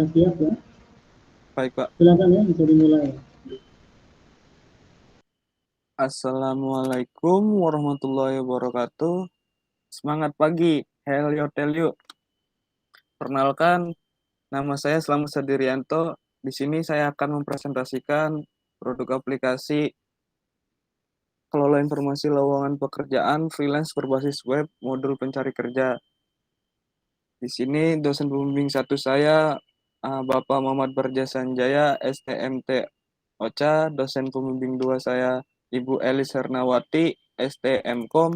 siap ya. Baik, Pak. Silakan ya, bisa dimulai. Assalamualaikum warahmatullahi wabarakatuh. Semangat pagi. Hello, Telio. Perkenalkan, nama saya Slamet Sadirianto. Di sini saya akan mempresentasikan produk aplikasi kelola informasi lowongan pekerjaan freelance berbasis web modul pencari kerja. Di sini dosen pembimbing satu saya, Bapak Muhammad Barja Sanjaya, STMT OCA, dosen pembimbing dua saya, Ibu Elis Hernawati, STMKOM,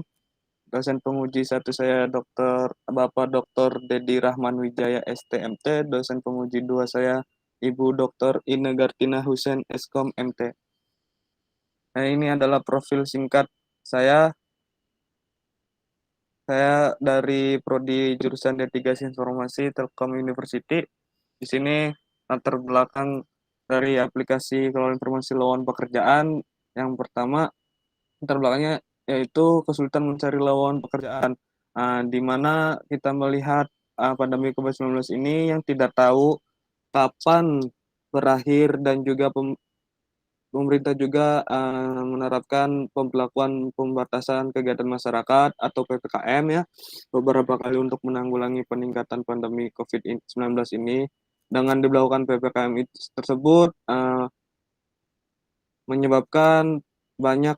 dosen penguji satu saya Bapak Dr. Dedi Rahman Wijaya STMT, dosen penguji dua saya Ibu Dr. Ine Gartina Husen Eskom MT. Nah, ini adalah profil singkat saya. Saya dari Prodi jurusan Mitigasi Informasi Telkom University. Di sini latar belakang dari aplikasi kelola informasi lowongan pekerjaan. Yang pertama, latar belakangnya yaitu kesulitan mencari lowongan pekerjaan. Di mana kita melihat pandemi COVID-19 ini yang tidak tahu kapan berakhir dan juga pemerintah juga menerapkan pembelakuan pembatasan kegiatan masyarakat atau PPKM ya beberapa kali untuk menanggulangi peningkatan pandemi COVID-19 ini. Dengan diberlakukan PPKM tersebut menyebabkan banyak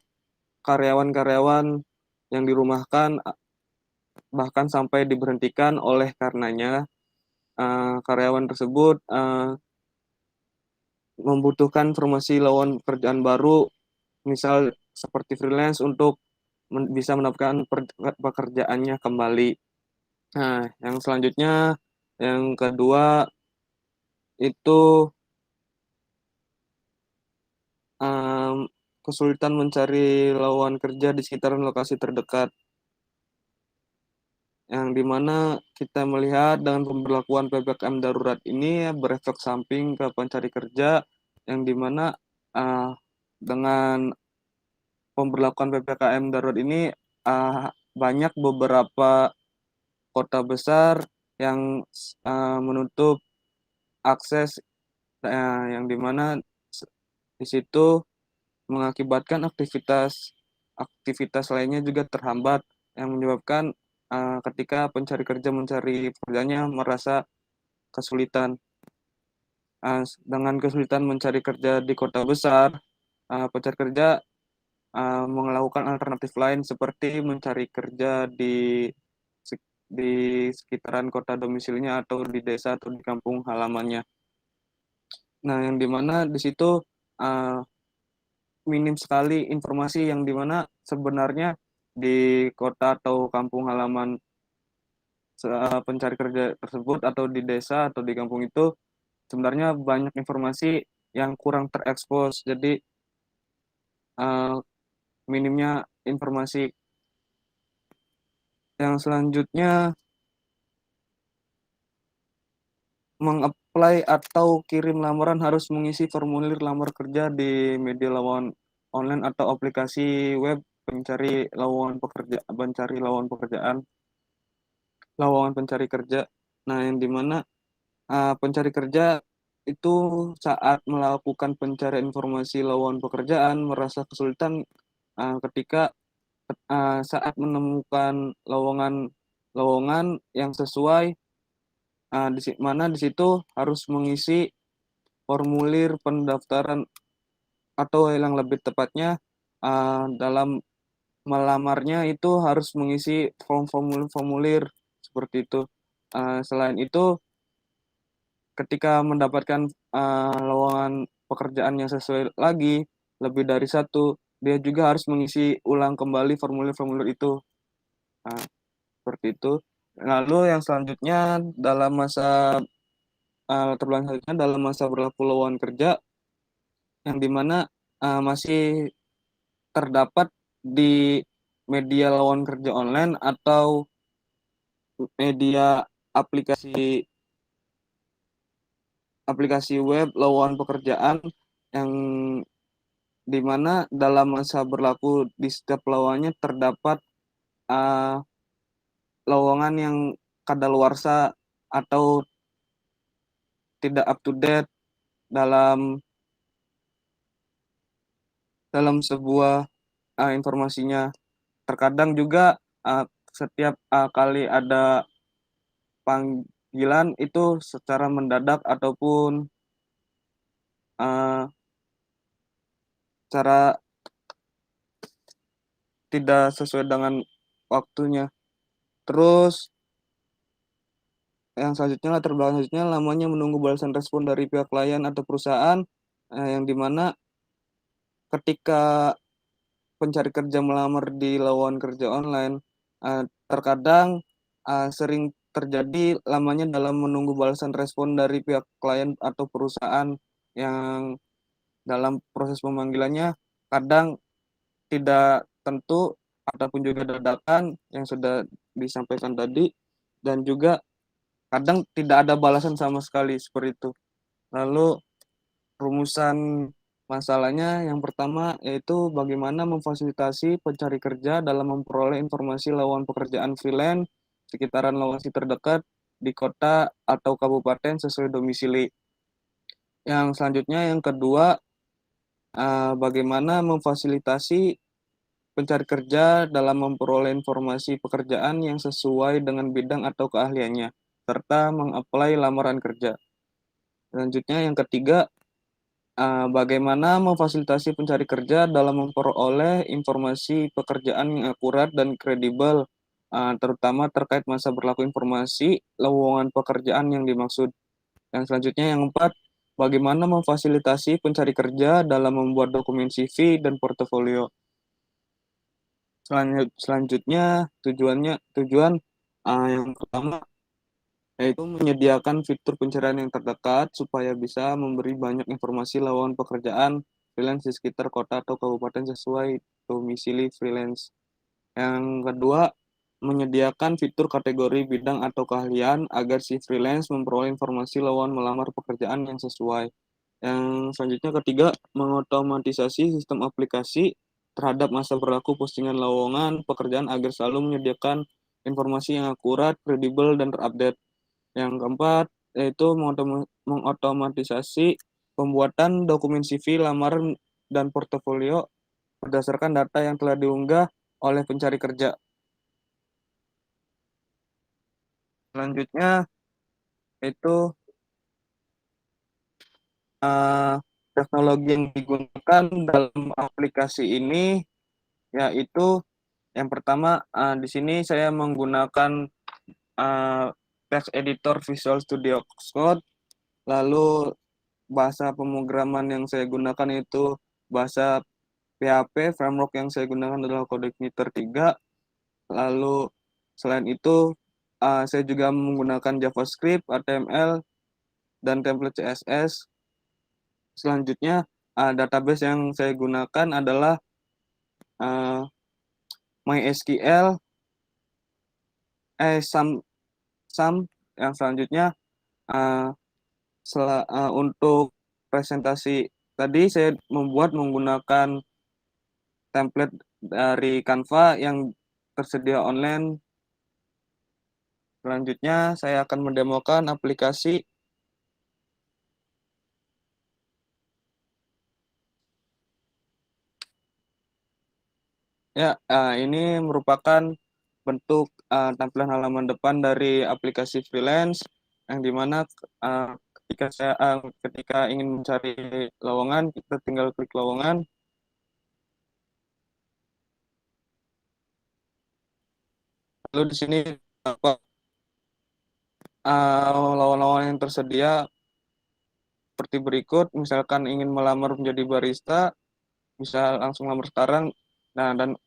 karyawan-karyawan yang dirumahkan bahkan sampai diberhentikan oleh karenanya karyawan tersebut membutuhkan informasi lowongan pekerjaan baru misal seperti freelance untuk bisa mendapatkan pekerjaannya kembali. Nah, yang selanjutnya, yang kedua itu um, kesulitan mencari lowongan kerja di sekitaran lokasi terdekat, yang dimana kita melihat dengan pemberlakuan PPKM darurat ini berefek samping ke pencari kerja, yang dimana dengan pemberlakuan PPKM darurat ini banyak beberapa kota besar yang menutup akses yang dimana di situ mengakibatkan aktivitas aktivitas lainnya juga terhambat yang menyebabkan ketika pencari kerja mencari pekerjaannya merasa kesulitan. Dengan kesulitan mencari kerja di kota besar, pencari kerja melakukan alternatif lain seperti mencari kerja di sekitaran kota domisilinya atau di desa atau di kampung halamannya. Nah, yang dimana di situ uh, minim sekali informasi yang dimana sebenarnya di kota atau kampung halaman pencari kerja tersebut atau di desa atau di kampung itu sebenarnya banyak informasi yang kurang terekspos. Jadi uh, minimnya informasi. Yang selanjutnya mengapply atau kirim lamaran harus mengisi formulir lamar kerja di media lowongan online atau aplikasi web pencari lowongan pencari kerja. Nah, yang dimana pencari kerja itu saat melakukan pencarian informasi lowongan pekerjaan merasa kesulitan ketika saat menemukan lowongan lowongan yang sesuai mana di situ harus mengisi formulir pendaftaran atau yang lebih tepatnya dalam melamarnya itu harus mengisi formulir-formulir seperti itu. Selain itu, ketika mendapatkan lowongan pekerjaan yang sesuai lagi lebih dari satu, dia juga harus mengisi ulang kembali formulir-formulir itu. Nah, seperti itu. Lalu yang selanjutnya terbilang selanjutnya dalam masa berlaku lowongan kerja yang dimana masih terdapat di media lowongan kerja online atau media aplikasi aplikasi web lowongan pekerjaan yang di mana dalam masa berlaku di setiap lowongannya terdapat uh, lowongan yang kadaluarsa atau tidak up to date dalam dalam sebuah informasinya. Terkadang juga setiap kali ada panggilan itu secara mendadak ataupun uh, cara tidak sesuai dengan waktunya. Terus yang selanjutnya, latar belakang selanjutnya, lamanya menunggu balasan respon dari pihak klien atau perusahaan, yang dimana ketika pencari kerja melamar di lowongan kerja online, terkadang sering terjadi lamanya dalam menunggu balasan respon dari pihak klien atau perusahaan yang dalam proses pemanggilannya kadang tidak tentu ataupun juga dadakan yang sudah disampaikan tadi, dan juga kadang tidak ada balasan sama sekali seperti itu. Lalu rumusan masalahnya yang pertama yaitu bagaimana memfasilitasi pencari kerja dalam memperoleh informasi lowongan pekerjaan freelance sekitaran lokasi terdekat di kota atau kabupaten sesuai domisili. Yang selanjutnya yang kedua, bagaimana memfasilitasi pencari kerja dalam memperoleh informasi pekerjaan yang sesuai dengan bidang atau keahliannya, serta mengapply lamaran kerja. Selanjutnya yang ketiga, bagaimana memfasilitasi pencari kerja dalam memperoleh informasi pekerjaan yang akurat dan kredibel, terutama terkait masa berlaku informasi lowongan pekerjaan yang dimaksud. Yang selanjutnya yang keempat, bagaimana memfasilitasi pencari kerja dalam membuat dokumen CV dan portofolio. Selanjutnya tujuan yang pertama yaitu menyediakan fitur pencarian yang terdekat supaya bisa memberi banyak informasi lowongan pekerjaan freelance di sekitar kota atau kabupaten sesuai domisili freelance. Yang kedua, menyediakan fitur kategori bidang atau keahlian agar si freelance memperoleh informasi lowongan melamar pekerjaan yang sesuai. Yang selanjutnya ketiga, mengotomatisasi sistem aplikasi terhadap masa berlaku postingan lowongan pekerjaan agar selalu menyediakan informasi yang akurat, kredibel, dan terupdate. Yang keempat, yaitu mengotomatisasi pembuatan dokumen CV, lamaran, dan portofolio berdasarkan data yang telah diunggah oleh pencari kerja. Selanjutnya, itu teknologi yang digunakan dalam aplikasi ini, yaitu yang pertama, di sini saya menggunakan text editor Visual Studio Code, lalu bahasa pemrograman yang saya gunakan itu bahasa PHP, framework yang saya gunakan adalah CodeIgniter 3. Lalu selain itu saya juga menggunakan JavaScript, HTML, dan template CSS. Selanjutnya database yang saya gunakan adalah MySQL, SAM. Yang selanjutnya untuk presentasi tadi saya menggunakan template dari Canva yang tersedia online. Selanjutnya saya akan mendemokan aplikasi. Ya, ini merupakan bentuk tampilan halaman depan dari aplikasi freelance yang dimana ketika ingin mencari lowongan kita tinggal klik lowongan. Lalu di sini dapat lowongan yang tersedia seperti berikut. Misalkan ingin melamar menjadi barista, bisa langsung lamar sekarang. Nah, dan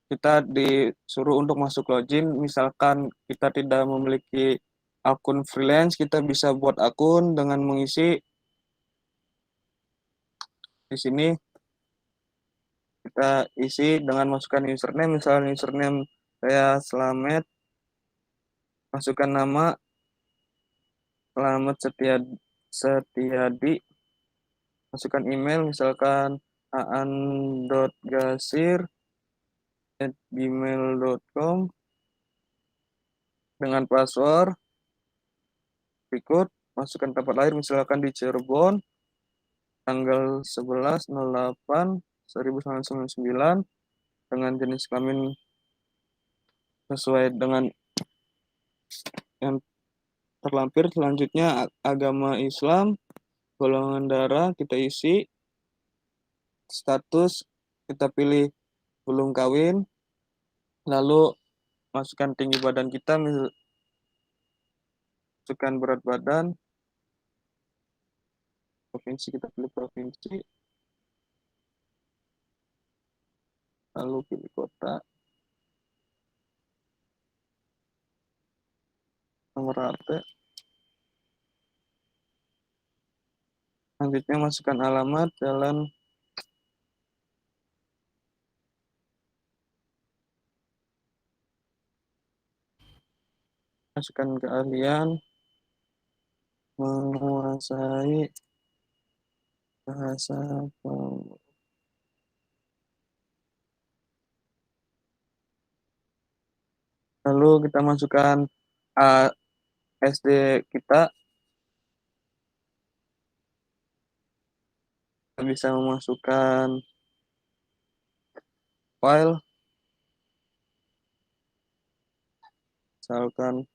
kita disuruh untuk masuk login. Misalkan kita tidak memiliki akun freelance, kita bisa buat akun dengan mengisi di sini. Kita isi dengan masukkan username, misalnya username saya Slamet, masukkan nama Slamet Setiadi, masukkan email misalkan aan.gasir@gmail.com dengan password. berikut. Masukkan tempat lahir, misalkan di Cirebon, tanggal 11/08/1999, dengan jenis kelamin sesuai dengan yang terlampir. Selanjutnya agama Islam, golongan darah kita isi, status kita pilih belum kawin, lalu masukkan tinggi badan kita, masukkan berat badan, provinsi kita pilih provinsi, lalu pilih kota, nomor HP, selanjutnya masukkan alamat, jalan, masukkan keahlian, menguasai bahasa, lalu kita masukkan SD kita bisa memasukkan file, misalkan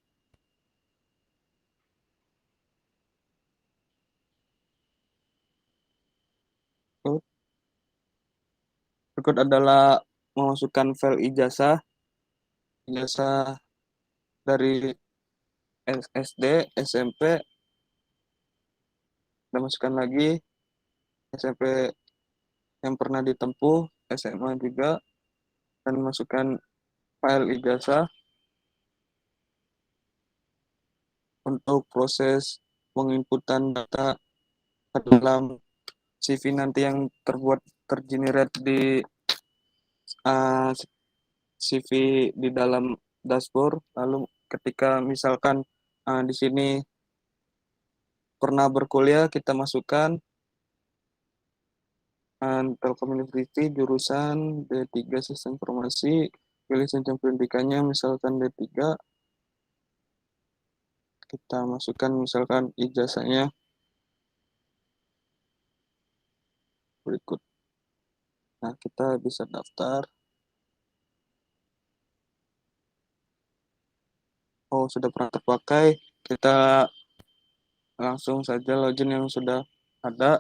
berikut adalah memasukkan file ijazah, ijazah dari SD, SMP, kita masukkan lagi SMP yang pernah ditempuh, SMA juga, dan masukkan file ijazah untuk proses penginputan data ke dalam CV nanti yang tergenerate di CV di dalam dashboard. Lalu ketika misalkan di sini pernah berkuliah, kita masukkan Telkom University jurusan D3 Sistem Informasi, pilih jenjang pendidikannya misalkan D3, kita masukkan misalkan ijazahnya berikut. Nah, kita bisa daftar. Oh, sudah pernah terpakai, kita langsung saja login yang sudah ada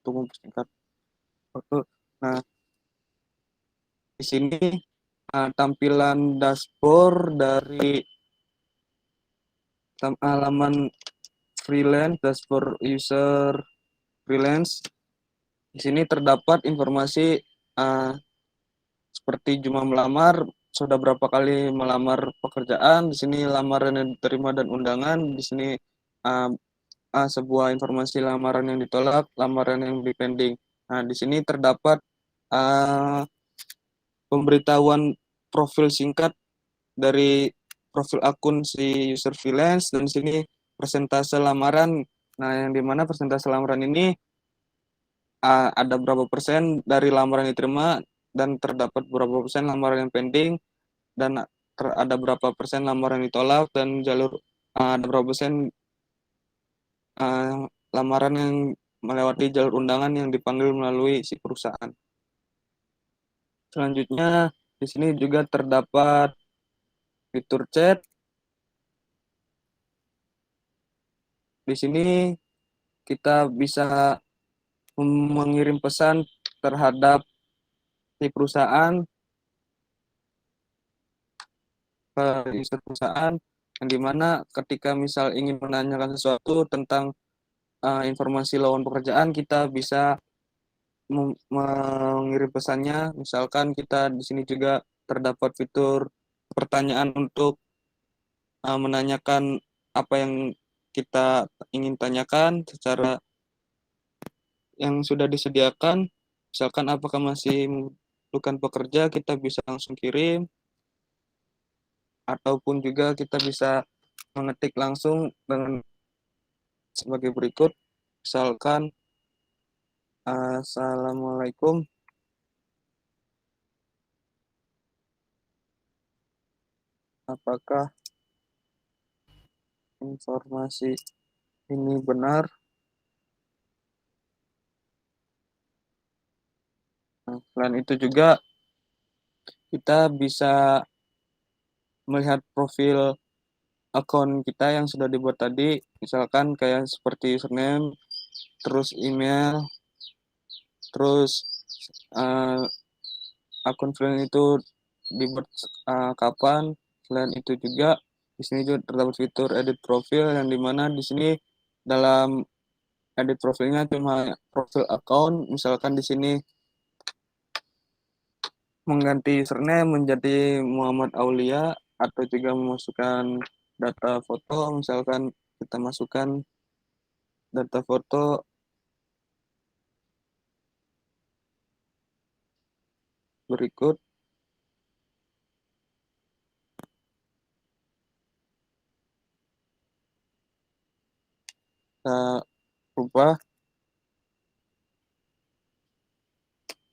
untuk mempersingkat waktu. Nah, di sini tampilan dashboard dari halaman freelance, dashboard user freelance. Di sini terdapat informasi uh, seperti jumlah melamar, sudah berapa kali melamar pekerjaan, di sini lamaran yang diterima dan undangan, di sini uh, sebuah informasi lamaran yang ditolak, lamaran yang dipending. Nah, di sini terdapat uh, pemberitahuan profil singkat dari profil akun si user freelance, dan di sini persentase lamaran. Nah, yang dimana persentase lamaran ini ada berapa persen dari lamaran yang diterima, dan terdapat berapa persen lamaran yang pending, dan ada berapa persen lamaran ditolak, dan jalur ada berapa persen lamaran yang melewati jalur undangan yang dipanggil melalui si perusahaan. Selanjutnya di sini juga terdapat fitur chat. Di sini kita bisa mengirim pesan terhadap si perusahaan ke user perusahaan, yang dimana ketika misal ingin menanyakan sesuatu tentang informasi lowongan pekerjaan, kita bisa mengirim pesannya. Misalkan kita di sini juga terdapat fitur pertanyaan untuk menanyakan apa yang kita ingin tanyakan secara yang sudah disediakan. Misalkan apakah masih membutuhkan pekerja, kita bisa langsung kirim, ataupun juga kita bisa mengetik langsung dengan sebagai berikut. Misalkan Assalamualaikum, apakah informasi ini benar. Nah, selain itu juga kita bisa melihat profil akun kita yang sudah dibuat tadi, misalkan kayak seperti username, terus email, terus uh, akun freelance itu dibuat kapan. Selain itu juga di sini juga terdapat fitur edit profil yang dimana di sini dalam edit profilnya cuma profil account, misalkan di sini mengganti username menjadi Muhammad Aulia atau juga memasukkan data foto, misalkan kita masukkan data foto berikut, kita ubah.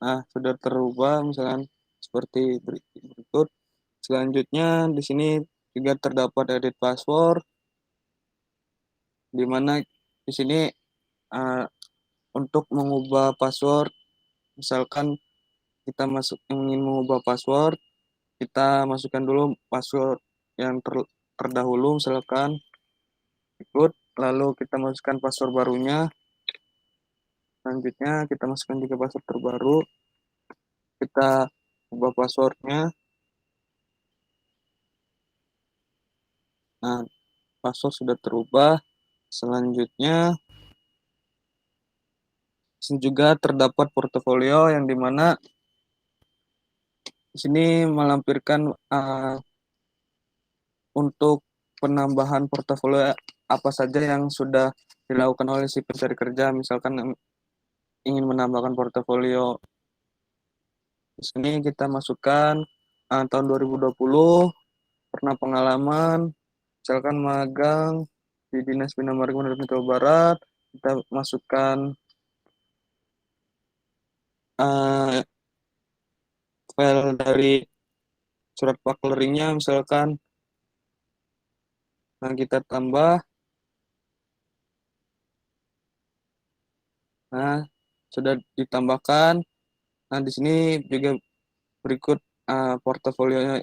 Nah, sudah terubah misalkan seperti berikut. Selanjutnya di sini juga terdapat edit password, di mana di sini uh, untuk mengubah password, misalkan kita ingin mengubah password, kita masukkan dulu password yang terdahulu, misalkan ikut, lalu kita masukkan password barunya, selanjutnya kita masukkan juga password terbaru, kita ubah passwordnya. Nah, password sudah terubah. Selanjutnya di sini juga terdapat portofolio yang dimana di sini melampirkan untuk penambahan portofolio apa saja yang sudah dilakukan oleh si pencari kerja. Misalkan ingin menambahkan portofolio, di sini kita masukkan tahun 2020, pernah pengalaman, misalkan magang di Dinas Bina Marga Manado Jawa Barat, kita masukkan uh, file dari surat pakleringnya, misalkan, nah kita tambah. Nah, sudah ditambahkan. Nah, di sini juga berikut portofolionya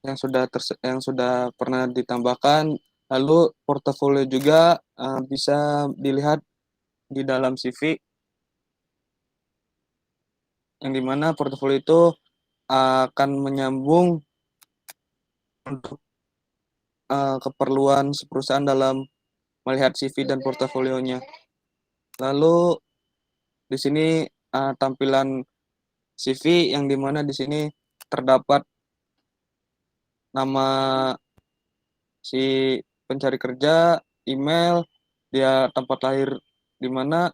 yang sudah pernah ditambahkan. Lalu portofolio juga bisa dilihat di dalam CV, yang dimana portofolio itu akan menyambung untuk keperluan perusahaan dalam melihat CV dan portofolionya. Lalu di sini tampilan CV yang dimana di sini terdapat nama si pencari kerja, email, dia tempat lahir di mana,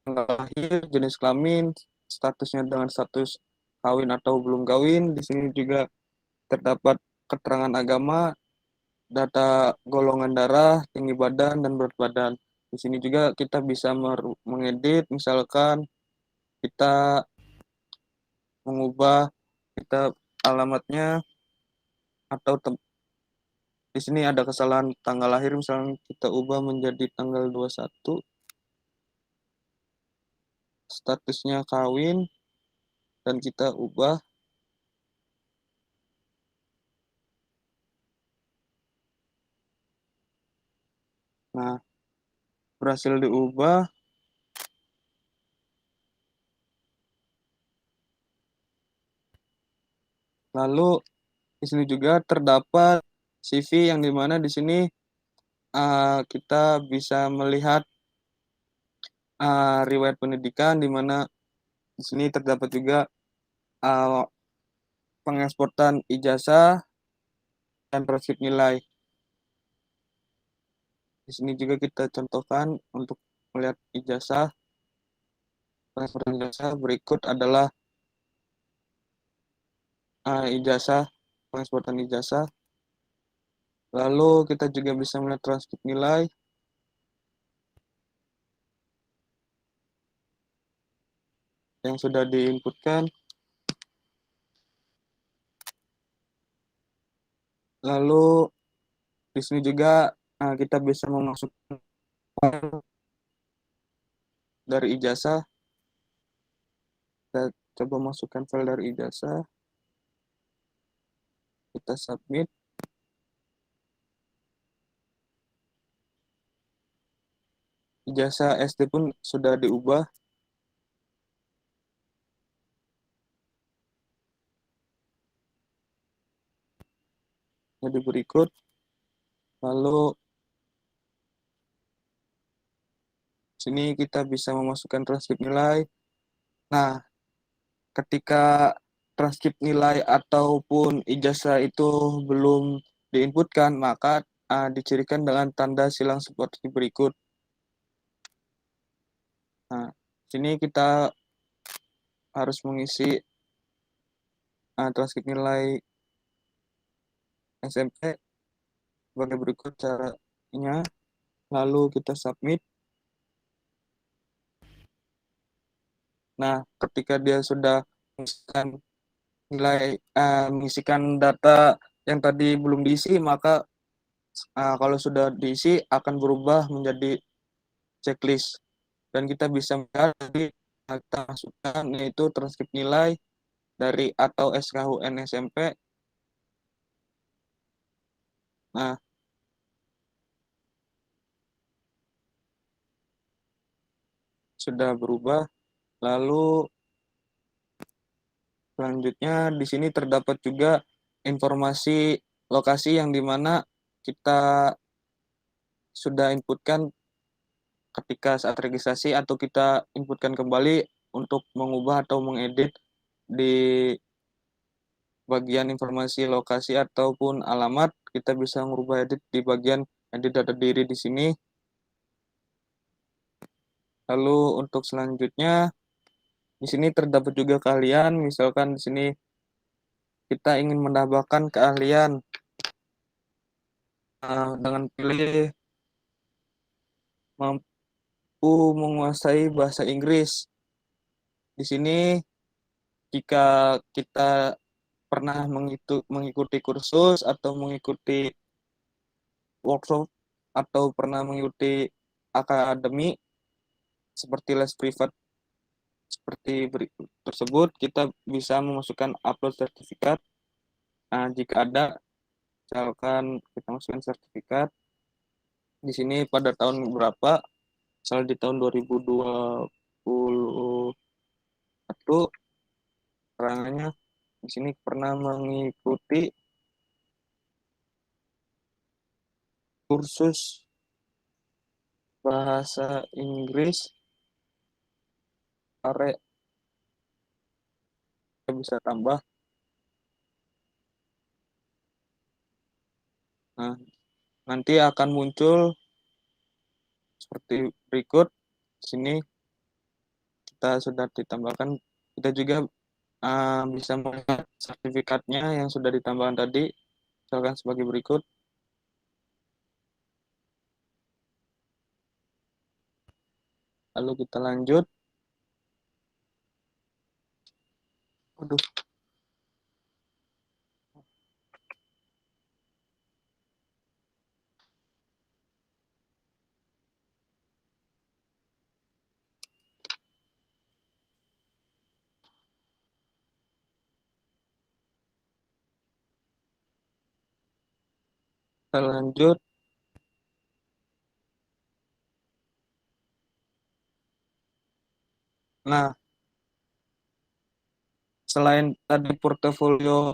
tanggal lahir, jenis kelamin, statusnya dengan status kawin atau belum kawin. Di sini juga terdapat keterangan agama, data golongan darah, tinggi badan, dan berat badan. Di sini juga kita bisa mengedit, misalkan kita mengubah kita alamatnya, atau di sini ada kesalahan tanggal lahir, misalnya kita ubah menjadi tanggal 21, statusnya kawin, dan kita ubah. Nah, berhasil diubah. Lalu di sini juga terdapat CV yang dimana di sini kita bisa melihat riwayat pendidikan, di mana di sini terdapat juga uh, pengeksporan ijazah dan transkrip nilai. Di sini juga kita contohkan untuk melihat ijazah, pengeksporan ijazah. Berikut adalah ijazah, pengeksporan ijazah. Lalu kita juga bisa melihat transkrip nilai yang sudah diinputkan. Lalu di sini juga kita bisa memasukkan file dari ijazah. Kita coba masukkan file dari ijazah, kita submit. Ijazah SD pun sudah diubah jadi berikut. Lalu sini kita bisa memasukkan transkrip nilai. Nah, ketika transkrip nilai ataupun ijazah itu belum diinputkan, maka dicirikan dengan tanda silang seperti berikut. Nah, sini kita harus mengisi transkrip nilai SMP sebagai berikut caranya. Lalu kita submit. Nah, ketika dia sudah mengisikan mengisikan data yang tadi belum diisi, maka kalau sudah diisi akan berubah menjadi checklist. Dan kita bisa melihat tadi kita masukkan yaitu transkrip nilai dari atau SKUN SMP. Nah, sudah berubah. Lalu selanjutnya di sini terdapat juga informasi lokasi yang dimana kita sudah inputkan ketika saat registrasi atau kita inputkan kembali untuk mengubah atau mengedit di bagian informasi lokasi ataupun alamat. Kita bisa merubah edit di bagian edit data diri di sini. Lalu untuk selanjutnya di sini terdapat juga keahlian. Misalkan di sini kita ingin menambahkan keahlian dengan pilih mampu menguasai bahasa Inggris. Di sini jika kita pernah mengikuti kursus atau mengikuti workshop atau pernah mengikuti akademi seperti les privat seperti berikut tersebut, kita bisa memasukkan upload sertifikat. Nah, jika ada, misalkan kita masukkan sertifikat di sini pada tahun berapa, misal di tahun 2021, keterangannya di sini pernah mengikuti kursus bahasa Inggris, kita bisa tambah. Nah, nanti akan muncul seperti berikut. Di sini kita sudah ditambahkan. Kita juga bisa melihat sertifikatnya yang sudah ditambahkan tadi, misalkan sebagai berikut. Lalu kita lanjut. Aduh, kita lanjut. Nah, selain tadi portofolio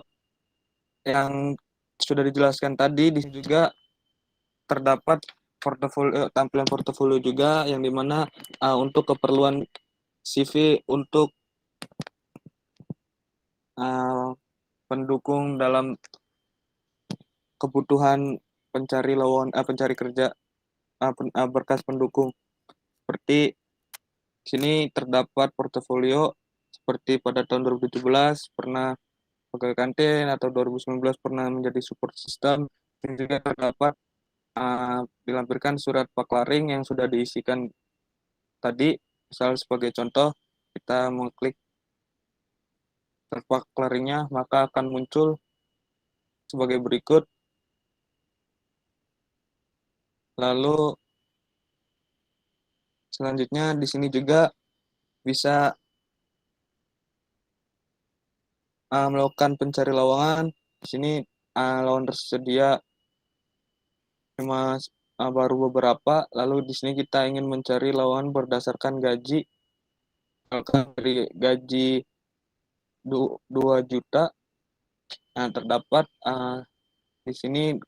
yang sudah dijelaskan tadi, di sini juga terdapat tampilan portofolio juga yang dimana untuk keperluan CV untuk uh, pendukung dalam kebutuhan pencari kerja, berkas pendukung. Seperti sini terdapat portofolio seperti pada tahun 2017 pernah pegawai kantin atau 2019 pernah menjadi support system. Dan juga terdapat dilampirkan surat paklaring yang sudah diisikan tadi. Misal sebagai contoh, kita mengklik surat paklaringnya, maka akan muncul sebagai berikut. Lalu selanjutnya di sini juga bisa melakukan pencari lowongan. Di sini lowongan tersedia cuma baru beberapa. Lalu di sini kita ingin mencari lowongan berdasarkan gaji. Misalkan dari gaji 2 juta, terdapat di sini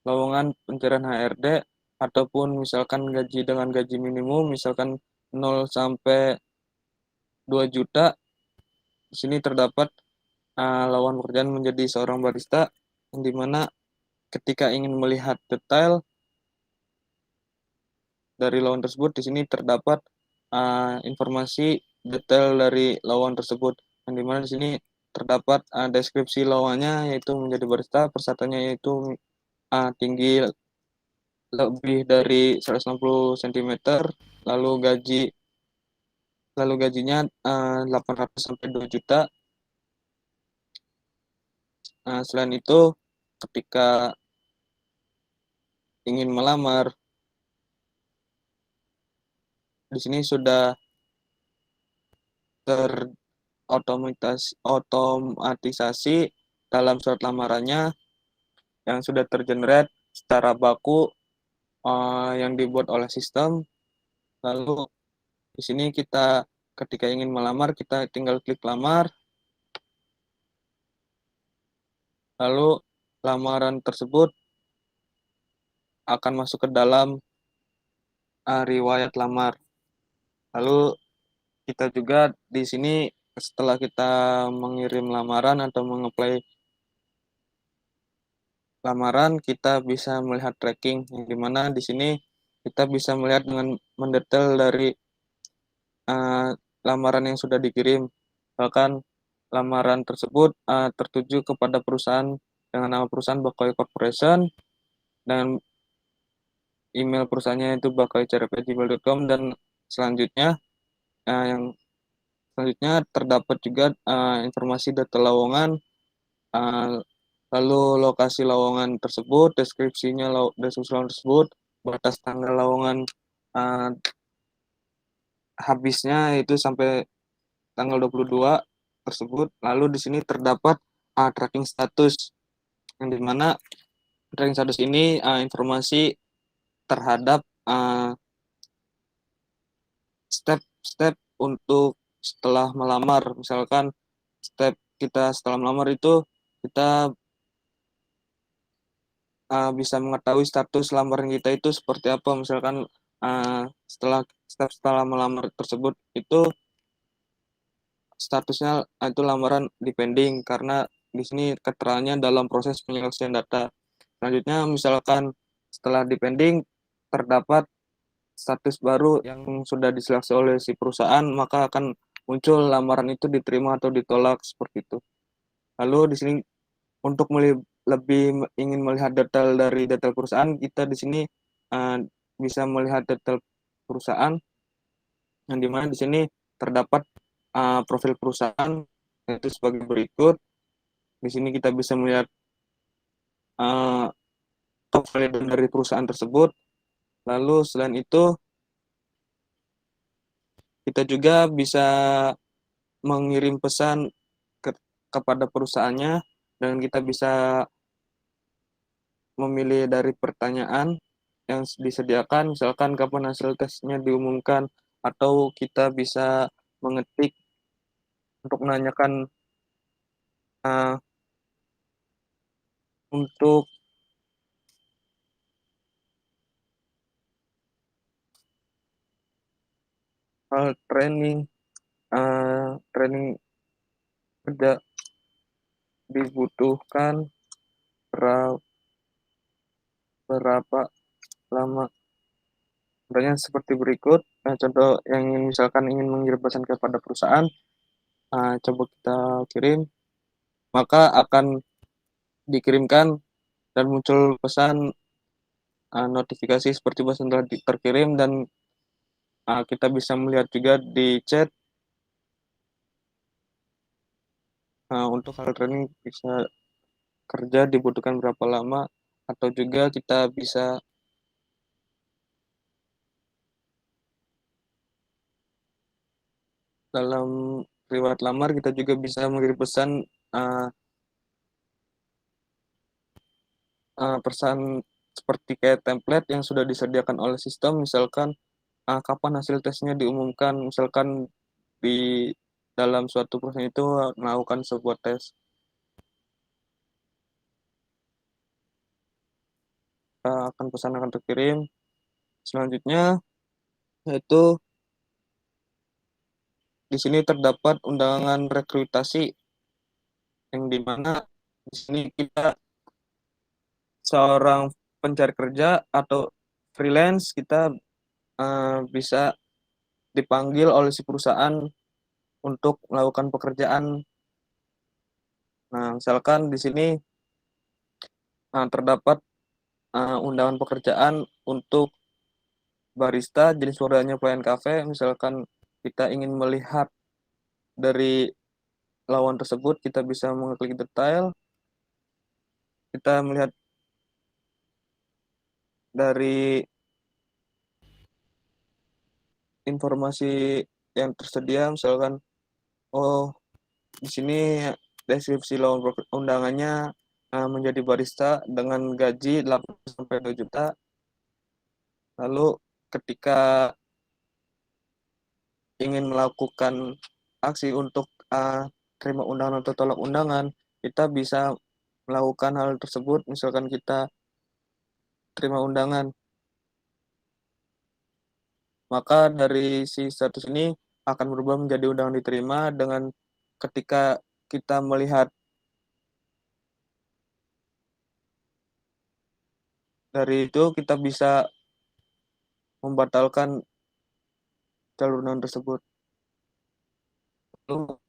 lowongan pencarian HRD ataupun misalkan gaji dengan gaji minimum, misalkan 0 sampai 2 juta. Di sini terdapat lowongan pekerjaan menjadi seorang barista, yang dimana ketika ingin melihat detail dari lowongan tersebut, di sini terdapat informasi detail dari lowongan tersebut, yang dimana di sini terdapat deskripsi lowongannya, yaitu menjadi barista, persyaratannya yaitu tinggi lebih dari 160 cm, lalu gajinya 800 sampai 2 juta. Selain itu, ketika ingin melamar, di sini sudah otomatisasi dalam surat lamarannya yang sudah tergenerate secara baku yang dibuat oleh sistem. Lalu di sini kita ketika ingin melamar, kita tinggal klik lamar, lalu lamaran tersebut akan masuk ke dalam riwayat lamar. Lalu kita juga di sini setelah kita mengirim lamaran atau mengapply lamaran, kita bisa melihat tracking, yang dimana di sini kita bisa melihat dengan mendetail dari uh, lamaran yang sudah dikirim. Bahkan lamaran tersebut tertuju kepada perusahaan dengan nama perusahaan Bakoy Corporation, dan email perusahaannya itu bakoy@gmail.com, dan selanjutnya yang selanjutnya terdapat juga informasi data lowongan, uh, lalu lokasi lowongan tersebut, deskripsi lowongan tersebut, batas tanggal lowongan uh, habisnya itu sampai tanggal 22 tersebut. Lalu di sini terdapat tracking status, yang dimana tracking status ini informasi terhadap step-step untuk setelah melamar. Misalkan step kita setelah melamar itu kita bisa mengetahui status lamaran kita itu seperti apa. Misalkan setelah melamar tersebut itu statusnya itu lamaran depending, karena di sini keterangannya dalam proses penyelesaian data. Selanjutnya misalkan setelah depending terdapat status baru yang sudah diseleksi oleh si perusahaan, maka akan muncul lamaran itu diterima atau ditolak seperti itu. Lalu di sini untuk lebih ingin melihat detail dari detail perusahaan, kita di sini uh, bisa melihat detail perusahaan, yang dimana di sini terdapat profil perusahaan, yaitu sebagai berikut. Di sini kita bisa melihat uh, profil dari perusahaan tersebut. Lalu selain itu kita juga bisa mengirim pesan kepada perusahaannya, dan kita bisa memilih dari pertanyaan yang disediakan, misalkan kapan hasil tesnya diumumkan, atau kita bisa mengetik untuk menanyakan uh, untuk training kerja dibutuhkan berapa lama. Contohnya seperti berikut. Contoh yang misalkan ingin mengirim pesan kepada perusahaan, coba kita kirim, maka akan dikirimkan dan muncul pesan notifikasi seperti pesan telah terkirim, dan kita bisa melihat juga di chat untuk hal training bisa kerja dibutuhkan berapa lama, atau juga kita bisa dalam riwayat lamar kita juga bisa mengirim pesan uh, pesan seperti kayak template yang sudah disediakan oleh sistem, misalkan kapan hasil tesnya diumumkan, misalkan di dalam suatu perusahaan itu melakukan sebuah tes. Akan pesan akan terkirim. Selanjutnya yaitu di sini terdapat undangan rekrutasi yang dimana di sini kita seorang pencari kerja atau freelance kita bisa dipanggil oleh si perusahaan untuk melakukan pekerjaan. Nah, misalkan di sini terdapat undangan pekerjaan untuk barista jenis produknya pelayan kafe. Misalkan kita ingin melihat dari lawan tersebut, kita bisa mengklik detail. Kita melihat dari informasi yang tersedia, misalkan, oh di sini deskripsi lowongan undangannya menjadi barista dengan gaji 8 sampai 2 juta. Lalu ketika ingin melakukan aksi untuk terima undangan atau tolak undangan, kita bisa melakukan hal tersebut. Misalkan kita terima undangan, maka dari si status ini akan berubah menjadi undangan diterima dengan ketika kita melihat dari itu kita bisa membatalkan jalur undangan tersebut. Lalu,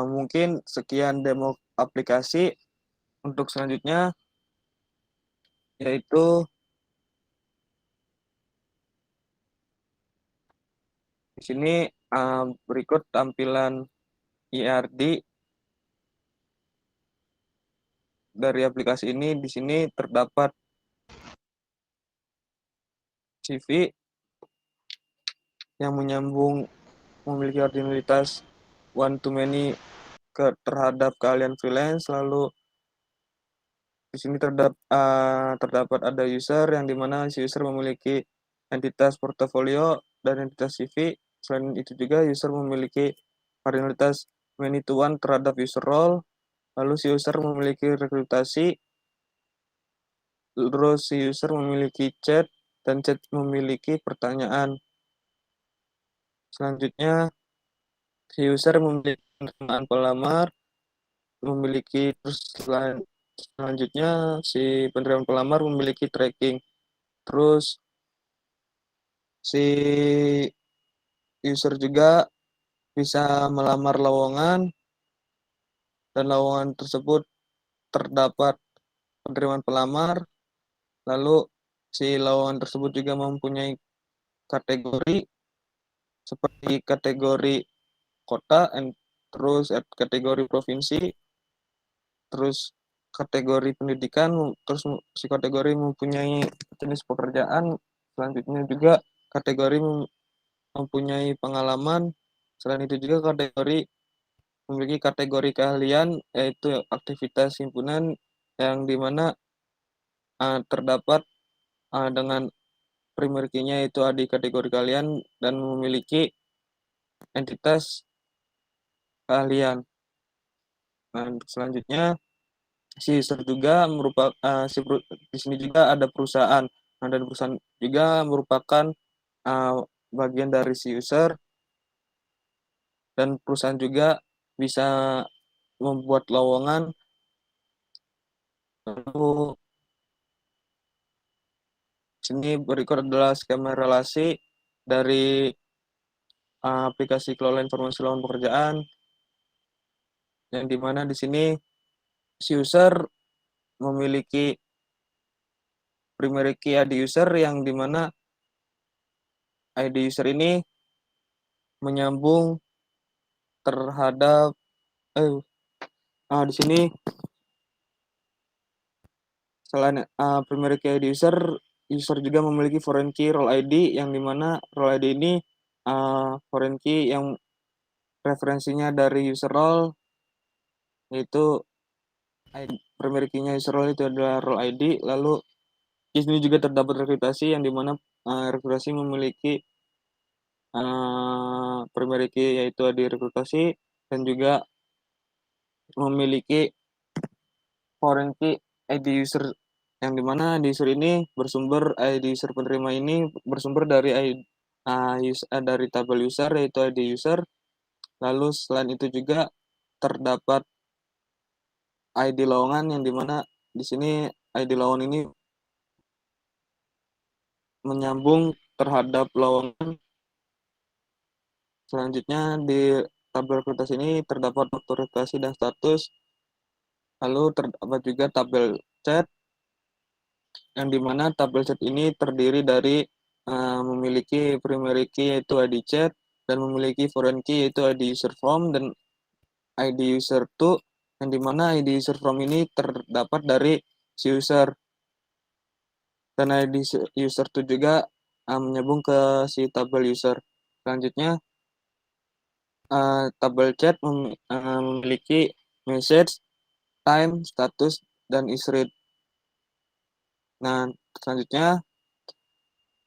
mungkin sekian demo aplikasi. Untuk selanjutnya yaitu di sini berikut tampilan IRD dari aplikasi ini. Di sini terdapat CV yang menyambung memiliki ordinalitas one to many terhadap keahlian freelance. Lalu di sini terdapat ada user yang dimana si user memiliki entitas portofolio dan entitas CV. Selain itu juga user memiliki ordinalitas many to one terhadap user role. Lalu si user memiliki rekrutasi. Terus si user memiliki chat dan chat memiliki pertanyaan. Selanjutnya si user memiliki penerimaan pelamar, memiliki terus selanjutnya si penerima pelamar memiliki tracking. Terus si user juga bisa melamar lowongan dan lowongan tersebut terdapat penerimaan pelamar. Lalu si lowongan tersebut juga mempunyai kategori seperti kategori kota, terus kategori provinsi, terus kategori pendidikan, terus si kategori mempunyai jenis pekerjaan, selanjutnya juga kategori mempunyai pengalaman, selain itu juga kategori memiliki kategori keahlian, yaitu aktivitas himpunan yang dimana terdapat dengan primary key-nya itu ada di kategori kalian dan memiliki entitas keahlian. Nah, selanjutnya si user juga merupakan di sini juga ada perusahaan. Nah, dan perusahaan juga merupakan uh, bagian dari si user dan perusahaan juga bisa membuat lowongan. Lalu sini berikut adalah skema relasi dari aplikasi kelola informasi lowongan pekerjaan yang dimana di sini si user memiliki primary key ID user yang dimana ID user ini menyambung terhadap Di sini selain primary key ID user, user juga memiliki foreign key role ID yang dimana role ID ini foreign key yang referensinya dari user role, yaitu primary key-nya user role itu adalah role ID. Lalu di sini juga terdapat rekrutasi yang dimana rekrutasi memiliki primary key yaitu ID rekrutasi dan juga memiliki foreign key ID user yang dimana ID user ini bersumber ID user penerima ini bersumber dari dari tabel user yaitu ID user. Lalu selain itu juga terdapat ID lowongan yang dimana di sini ID lowongan ini menyambung terhadap lowongan. Selanjutnya di tabel rekrutasi ini terdapat waktu rekrutasi dan status. Lalu terdapat juga tabel chat yang dimana tabel chat ini terdiri dari memiliki primary key yaitu ID chat dan memiliki foreign key yaitu ID user form dan ID user to yang dimana ID user form ini terdapat dari si user dan ID user to juga menyambung ke si tabel user. Selanjutnya tabel chat memiliki message, time, status, dan is read. Nah, selanjutnya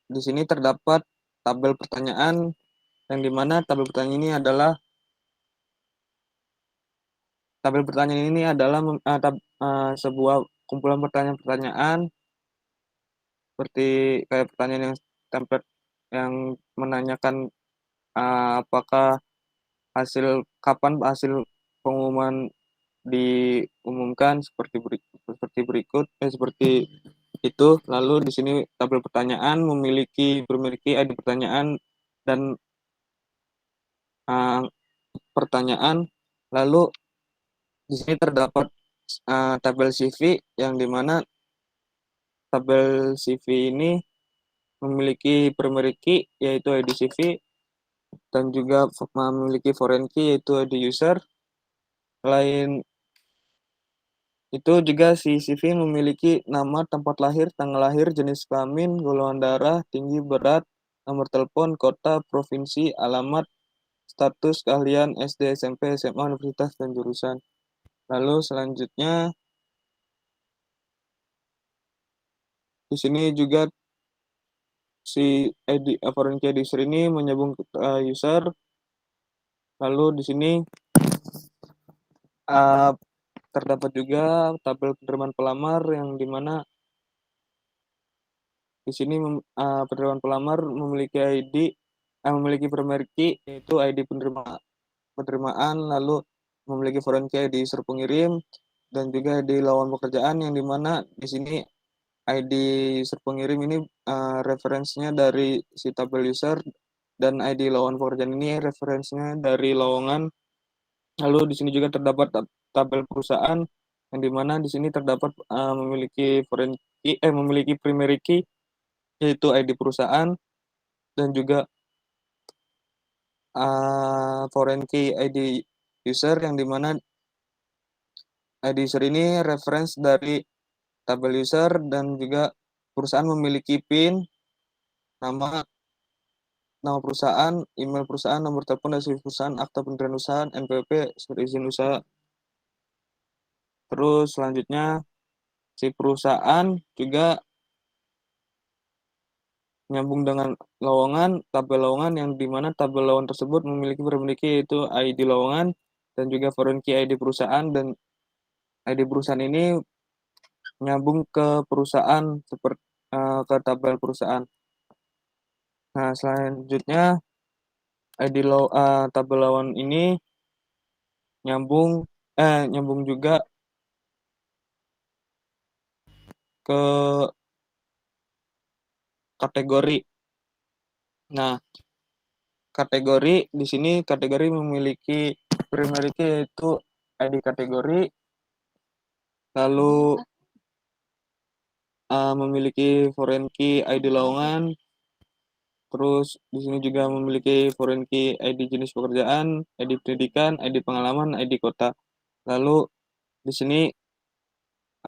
di sini terdapat tabel pertanyaan yang dimana tabel pertanyaan ini adalah sebuah kumpulan pertanyaan-pertanyaan seperti kayak pertanyaan yang template yang menanyakan apakah kapan hasil pengumuman diumumkan seperti berikut seperti itu. Lalu di sini tabel pertanyaan memiliki ID pertanyaan dan uh, pertanyaan. Lalu di sini terdapat tabel CV yang dimana tabel CV ini memiliki primary key yaitu ID CV dan juga memiliki foreign key yaitu ID user. Selain itu juga si CV memiliki nama, tempat lahir, tanggal lahir, jenis kelamin, golongan darah, tinggi, berat, nomor telepon, kota, provinsi, alamat, status, keahlian, SD, SMP, SMA, universitas, dan jurusan. Lalu selanjutnya di sini juga si foreign key user ini menyambung ke user. Lalu di sini uh, terdapat juga tabel penerimaan pelamar yang dimana di sini penerimaan pelamar memiliki memiliki primary key yaitu ID penerimaan, lalu memiliki foreign key ID user pengirim dan juga ID lawan pekerjaan yang dimana di sini ID user pengirim ini referensinya dari si tabel user dan ID lawan pekerjaan ini referensinya dari lowongan. Lalu di sini juga terdapat tabel perusahaan yang dimana di sini terdapat memiliki primary key yaitu ID perusahaan dan juga foreign key ID user yang dimana ID user ini reference dari tabel user dan juga perusahaan memiliki PIN, nama perusahaan, email perusahaan, nomor telepon dari perusahaan, akta pendirian usaha, NPWP, surat izin usaha. Terus selanjutnya si perusahaan juga nyambung dengan tabel lowongan yang dimana tabel lowongan tersebut memiliki yaitu ID lowongan dan juga foreign key ID perusahaan dan ID perusahaan ini nyambung ke perusahaan seperti ke tabel perusahaan. Nah, selanjutnya tabel lawan ini nyambung nyambung juga ke kategori. Nah, di sini kategori memiliki primary key yaitu ID kategori, lalu memiliki foreign key ID lowongan, terus di sini juga memiliki foreign key ID jenis pekerjaan, ID pendidikan, ID pengalaman, ID kota. Lalu Di sini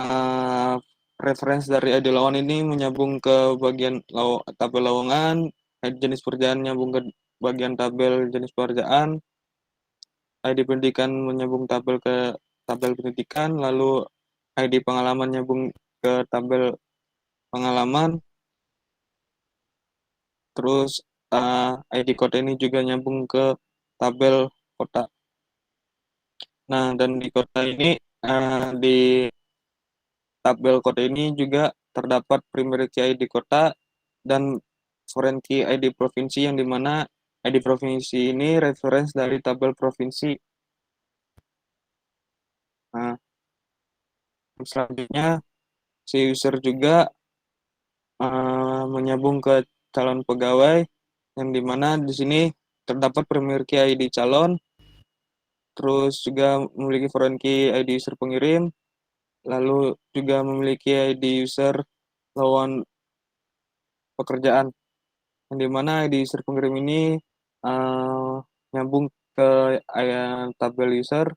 uh, reference dari ID lawan ini menyambung ke bagian tabel lowongan, ID jenis pekerjaan nyambung ke bagian tabel jenis pekerjaan, ID pendidikan menyambung tabel ke tabel pendidikan, lalu ID pengalaman nyambung ke tabel pengalaman, terus ID kota ini juga nyambung ke tabel kota. Nah, dan di kota ini, di tabel kota ini juga terdapat primary key ID kota dan foreign key ID provinsi, yang dimana ID provinsi ini reference dari tabel provinsi. Nah, selanjutnya si user juga menyambung ke calon pegawai, yang dimana di sini terdapat primary key ID calon, terus juga memiliki foreign key ID user pengirim, lalu juga memiliki ID user lawan pekerjaan, yang dimana ID user pengirim ini uh, nyambung ke tabel user.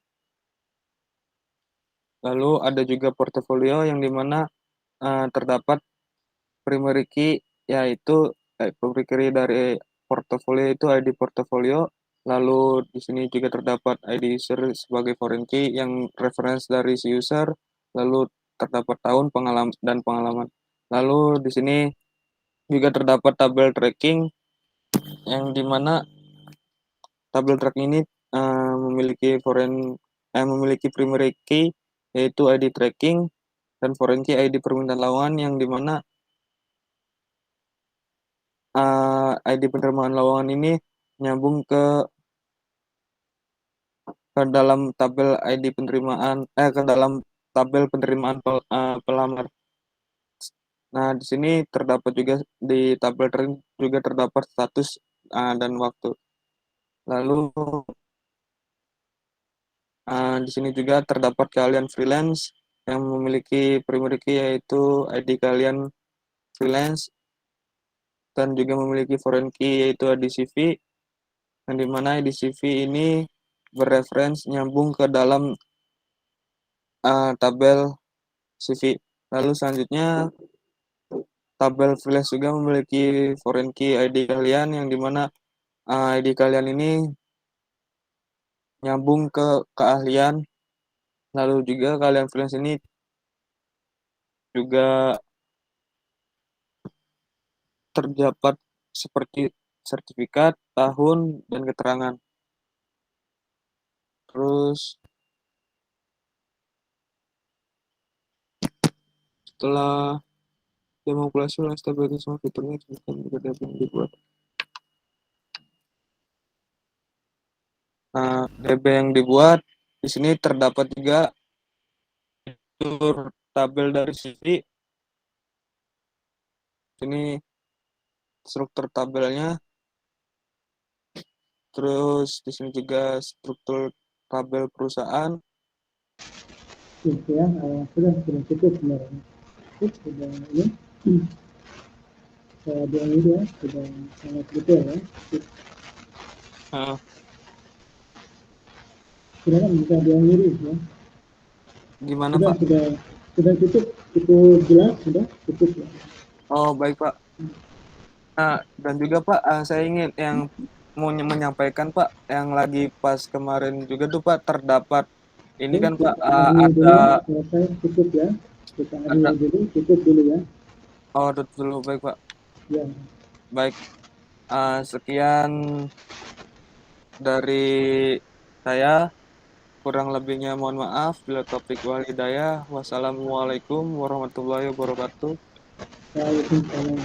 Lalu ada juga portofolio, yang dimana terdapat primary key, yaitu primary key dari portofolio itu ID portofolio. Lalu di sini juga terdapat ID user sebagai foreign key yang reference dari si user. Lalu terdapat tahun pengalaman dan pengalaman. Lalu di sini juga terdapat tabel tracking, yang dimana tabel tracking ini memiliki primary key yaitu ID tracking dan foreign key ID permintaan lawangan, yang dimana ID penerimaan lawangan ini nyambung ke dalam tabel ID penerimaan ke dalam tabel penerimaan pelamar. Nah, di sini terdapat juga di tabel juga terdapat status dan waktu. Lalu di sini juga terdapat kalian freelance yang memiliki primary key yaitu ID kalian freelance, dan juga memiliki foreign key yaitu ID CV, yang dimana ID CV ini berreference nyambung ke dalam tabel CV. Lalu selanjutnya tabel freelance juga memiliki foreign key ID kalian, yang dimana ID kalian ini nyambung ke keahlian. Lalu juga kalian freelance ini juga terdapat seperti sertifikat, tahun, dan keterangan. Terus setelah demanipulasi oleh stabilitas fiturnya juga yang dibuat. Nah, DB yang dibuat di sini terdapat juga fitur tabel dari CV. Ini struktur tabelnya. Terus di sini juga struktur tabel perusahaan. Ya, sudah cukup sebenarnya. Sudah ini. Dia ini ya, sudah sangat detail ya. Silakan bisa diakhiri ya. Gimana sudah, Pak? Sudah cukup jelas, sudah cukup ya. Oh baik Pak. Dan juga Pak, saya ingin yang mau menyampaikan Pak, yang lagi pas kemarin juga tuh Pak terdapat ini kan Pak, ada Selesai, cukup ya. Kita akhiri dulu, cukup dulu ya. Oh dulu baik Pak. Ya. Baik, sekian dari saya. Kurang lebihnya mohon maaf. Bila topik walhidayah. Wassalamualaikum warahmatullahi wabarakatuh. Waalaikumsalam.